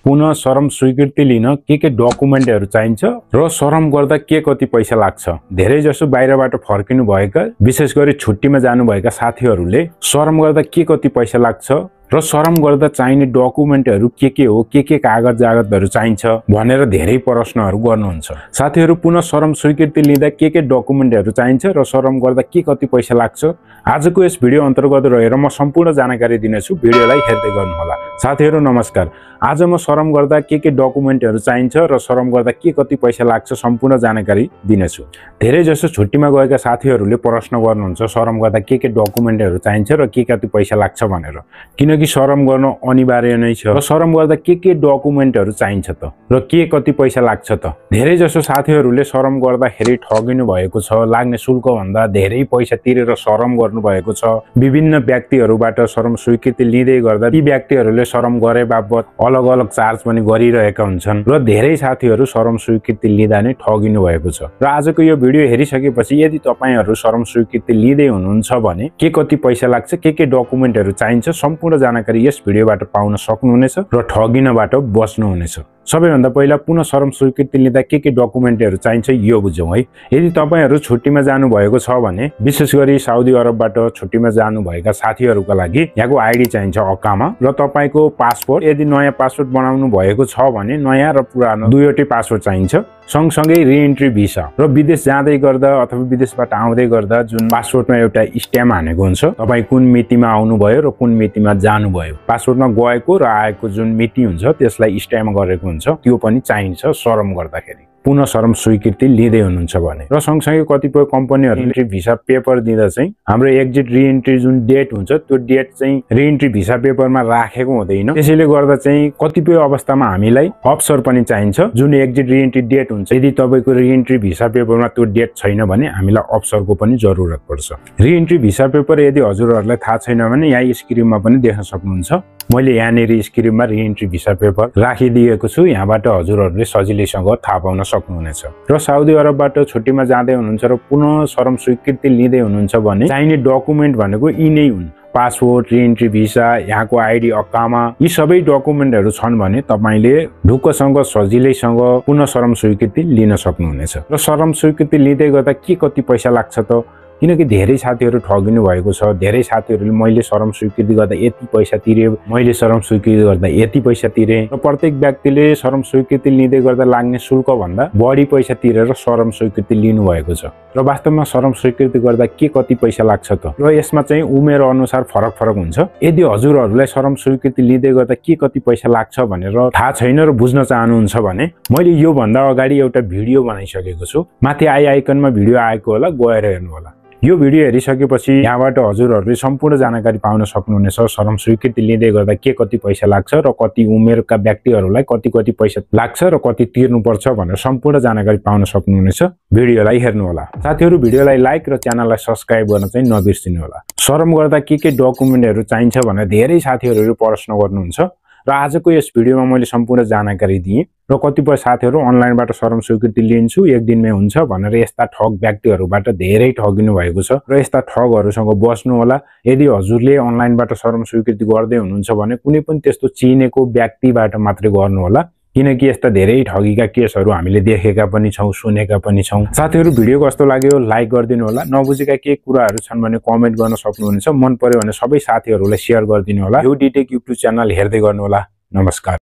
पुनः श्रम स्वीकृति लिन के डकुमेन्टहरु चाहिन्छ र श्रम गर्दा के कति पैसा लाग्छ। धेरै जसो बाहिरबाट फर्किनु भएका विशेष गरी छुट्टीमा जानुभएका साथीहरुले श्रम गर्दा के कति पैसा लाग्छ र श्रम गर्दा चाहिने डकुमेन्टहरु के हो, के कागजातहरु चाहिन्छ भनेर धेरै प्रश्नहरु गर्नुहुन्छ। साथीहरु पुनः श्रम स्वीकृति लिँदा के डकुमेन्टहरु चाहिन्छ र श्रम गर्दा के कति पैसा लाग्छ आजको यस भिडियो अन्तर्गत रहेर म सम्पूर्ण जानकारी दिनेछु। भिडियोलाई हेर्दै गर्नुहोला। साथीहरु नमस्कार। आज म श्रम गर्दा के डकुमेन्टहरु चाहिन्छ र श्रम गर्दा के कति पैसा लाग्छ सम्पूर्ण जानकारी दिनेछु। धेरै जसो छुट्टीमा गएका साथीहरुले प्रश्न गर्नुहुन्छ श्रम गर्दा के डकुमेन्टहरु चाहिन्छ र के कति पैसा लाग्छ भनेर। किनकि श्रम गर्न अनिवार्य नै छ र श्रम गर्दा के डकुमेन्टहरु चाहिन्छ त र के कति पैसा लाग्छ त। धेरै जसो साथीहरुले श्रम गर्दाखेरि ठगिनु भएको छ। लाग्ने शुल्क भन्दा धेरै पैसा तिरेर श्रम गर्नु भएको छ। विभिन्न व्यक्तिहरुबाट श्रम स्वीकृति लिँदै गर्दा ती व्यक्तिहरुले श्रम गरे बापत अलग अलग चार्ज पनि गरिरहेका हुन्छन् र धेरै साथीहरु श्रम स्वीकृति लिँदा नै ठगिनु भएको छ। र आजको यो भिडियो हेरिसकेपछि यदि तपाईहरु श्रम स्वीकृति लिँदै हुनुहुन्छ भने के कति पैसा लाग्छ, के डकुमेन्टहरु चाहिन्छ सम्पूर्ण जानकारी यस भिडियोबाट पाउन सक्नुहुनेछ र ठगिनबाट बच्नुहुनेछ। सबैभन्दा पहिला पुनः श्रम स्वीकृति लिँदा के डकुमेन्टहरु चाहिन्छ यो बुझौं है। यदि तपाईहरु छुट्टीमा जानु भएको छ भने विशेष गरी साउदी अरबबाट छुट्टीमा जानु भएका साथीहरुका लागि यहाँको आईडी चाहिन्छ अकामा र तपाईको पासपोर्ट। यदि नयाँ पासपोर्ट बनाउनु भएको छ भने नयाँ र पुरानो दुईवटै पासपोर्ट चाहिन्छ। सँगसँगै रिएन्ट्री भिसा र विदेश जाँदै गर्दा अथवा विदेशबाट आउँदै गर्दा जुन पासपोर्टमा एउटा स्ट्याम्प हानेको हुन्छ तपाई कुन मितिमा आउनुभयो र कुन मितिमा जानुभयो, पासपोर्टमा गएको र आएको जुन मिति हुन्छ त्यसलाई स्ट्याम्प गरेको हुन्छ त्यो पनि चाहिन्छ श्रम गर्दाखेरि पुनः श्रम स्वीकृति लिँदै हुनुहुन्छ भने। र सँगसँगै कतिपय कम्पनीहरुले भिसा पेपर दिँदा चाहिँ हाम्रो एक्जिट रिएन्ट्री जुन डेट हुन्छ त्यो डेट चाहिँ रिएन्ट्री भिसा पेपरमा राखेको हुँदैन। त्यसैले गर्दा चाहिँ कतिपय अवस्थामा हामीलाई अफसर पनि चाहिन्छ जुन एक्जिट रिएन्ट्री डेट हुन्छ। यदि तपाईको रिएन्ट्री भिसा पेपरमा त्यो डेट छैन भने हामीलाई अफसरको पनि जरुरत पर्छ। रिएन्ट्री भिसा पेपर यदि हजुरहरुलाई थाहा छैन भने यहाँ स्क्रिनमा पनि देख्न सक्नुहुन्छ। मैले यहाँनेर स्क्रिनमा रिएन्ट्री भिसा पेपर राखिदिएको छु। यहाँबाट हजुरहरुले सजिलैसँग थाहा पाउन सक्नुहुनेछ। र साउदी अरबबाट छुट्टीमा जाँदै हुनुहुन्छ र पुनः श्रम स्वीकृति लिँदै हुनुहुन्छ भने चाहिने डकुमेन्ट भनेको यी नै हुन्। पासपोर्ट, रिएन्ट्री भिसा, यहाँको आईडी अकामा, यी सबै डकुमेन्टहरु छन् भने तपाईले ढुक्कसँग सजिलैसँग पुनः श्रम स्वीकृति लिन सक्नुहुनेछ। र श्रम स्वीकृति लिँदै गर्दा के कति पैसा लाग्छ त। किनकि धेरै साथीहरु ठगिनु भएको छ। धेरै साथीहरुले मैले श्रम स्वीकृति गर्दा यति पैसा तिरे, मैले श्रम स्वीकृति गर्दा यति पैसा तिरे र प्रत्येक व्यक्तिले श्रम स्वीकृति लिँदै गर्दा लाग्ने शुल्क भन्दा बढी पैसा तिरेर श्रम स्वीकृति लिनु भएको छ। र वास्तवमा श्रम स्वीकृति गर्दा के कति पैसा लाग्छ त र यसमा चाहिँ उमेर अनुसार फरक हुन्छ। यदि हजुरहरुलाई श्रम स्वीकृति लिँदै गर्दा के कति पैसा लाग्छ भनेर थाहा छैन र बुझ्न चाहनुहुन्छ भने मैले यो भन्दा अगाडि एउटा भिडियो बनाइसकेको छु। माथि आई आइकनमा भिडियो आएको होला, गएर हेर्नु होला। यो भिडियो हेरिसकेपछि यहाँबाट हजुरहरुले सम्पूर्ण जानकारी पाउन सक्नुहुनेछ। श्रम स्वीकृति लिँदै गर्दा के कति पैसा लाग्छ र कति उमेरका व्यक्तिहरुलाई कति पैसा लाग्छ र कति तिर्नुपर्छ भनेर सम्पूर्ण जानकारी पाउन सक्नुहुनेछ। भिडियोलाई हेर्नु होला। साथीहरु भिडियोलाई लाइक र च्यानललाई सब्स्क्राइब गर्न चाहिँ नबिर्सिनु होला। श्रम गर्दा के डकुमेन्टहरु चाहिन्छ भनेर धेरै साथीहरुले प्रश्न गर्नुहुन्छ र आजको यस भिडियोमा मैले सम्पूर्ण जानकारी दिएँ। र कतिपय साथीहरु अनलाइनबाट श्रम स्वीकृति लिन्छु एक दिनमै हुन्छ भनेर यस्ता ठग व्यक्तिहरुबाट धेरै ठगिनु भएको छ र यस्ता ठगहरुसँग बस्नु होला। यदि हजुरले अनलाइनबाट श्रम स्वीकृति गर्दै हुनुहुन्छ भने कुनै पनि त्यस्तो चिनेको व्यक्तिबाट मात्रै गर्नु होला। किनकि यस्ता धेरै ठगीका केसहरु हामीले देखेका पनि छौं, सुनेका पनि छौं। साथीहरु भिडियो कस्तो लाग्यो लाइक गरिदिनु होला। नबुझेका के कुराहरु छन् भने कमेन्ट गर्न सक्नुहुनेछ। मन पर्यो भने सबै साथीहरुलाई शेयर गरिदिनु होला। यो डिटेक युट्युब च्यानल हेर्दै गर्नु होला। नमस्कार।